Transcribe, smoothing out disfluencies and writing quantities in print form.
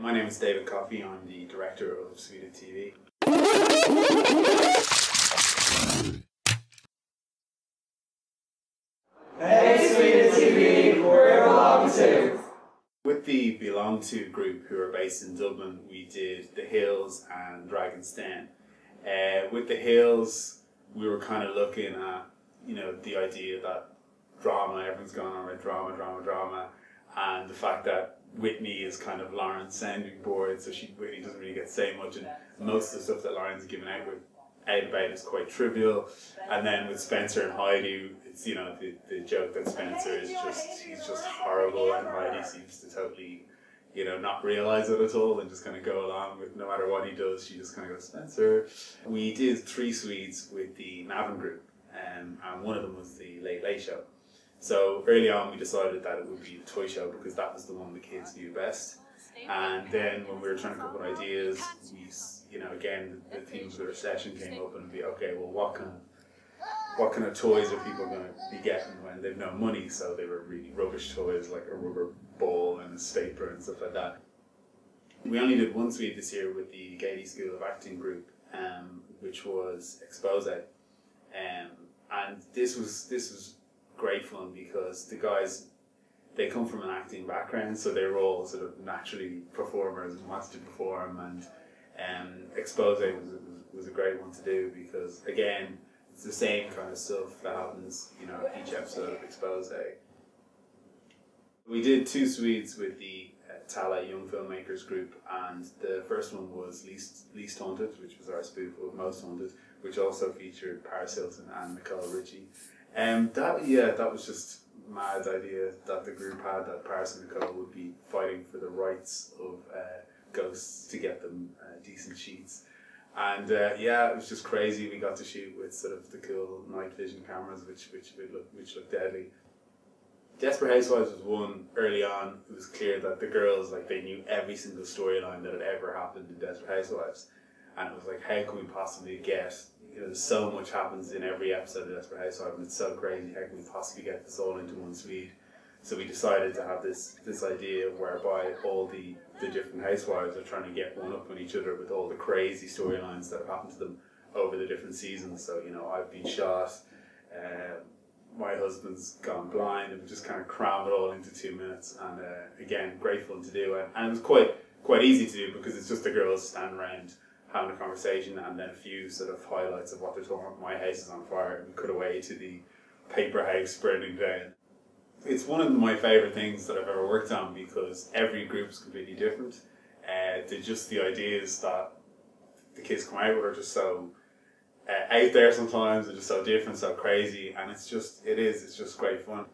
My name is David Coffey. I'm the director of Sweded TV. Hey Sweded TV, we're Belong To. With the Belong To group, who are based in Dublin, we did The Hills and Dragon's Den. With The Hills, we were kind of looking at, the idea that drama, everyone's going on about drama, and the fact that Whitney is kind of Lauren's sounding board, so Whitney doesn't really get to say much, and most of the stuff that Lauren's given out about is quite trivial. And then with Spencer and Heidi, it's the joke that Spencer is he's just horrible, and Heidi seems to totally not realise it at all and just kind of go along with no matter what he does. She just kind of goes, Spencer. We did 3 Swedes with the Navin group, and one of them was the Late Late Show. So early on we decided that it would be the toy show because that was the one the kids knew best. And then when we were trying to come up with ideas, we, again, the themes of the recession came up, and it'd be, okay, well, what kind of toys are people going to be getting when they've no money? So they were really rubbish toys like a rubber ball and a stapler and stuff like that. We only did 1 Swede this year with the Gaiety School of Acting group, which was Expose. And this was great fun because the guys, they come from an acting background, so they were all sort of naturally performers and wanted to perform, and Expose was a great one to do because, again, it's the same kind of stuff that happens, each episode of Expose. We did 2 Swedes with the Tala Young Filmmakers group, and the first one was Least Haunted, which was our spoof of Most Haunted, which also featured Paris Hilton and Nicole Richie. That was just mad idea that the group had, that Paris and Nicole would be fighting for the rights of ghosts to get them decent sheets. And it was just crazy. We got to shoot with sort of the cool night vision cameras, which looked deadly. Desperate Housewives was one early on. It was clear that the girls, they knew every single storyline that had ever happened in Desperate Housewives. And it was like, how can we possibly get, so much happens in every episode of Desperate Housewives, and it's so crazy, how can we possibly get this all into 1 Swede? So we decided to have this idea whereby all the different housewives are trying to get one up on each other with all the crazy storylines that have happened to them over the different seasons. So, I've been shot, my husband's gone blind, and we just kind of cram it all into 2 minutes. And again, great fun to do, and it was quite easy to do because it's just the girls standing around having a conversation, and then a few sort of highlights of what they're talking about. My house is on fire, and we cut away to the paper house burning down. It's one of my favourite things that I've ever worked on because every group's completely different. The ideas that the kids come out with are just so out there sometimes, and just so different, so crazy, and it's just great fun.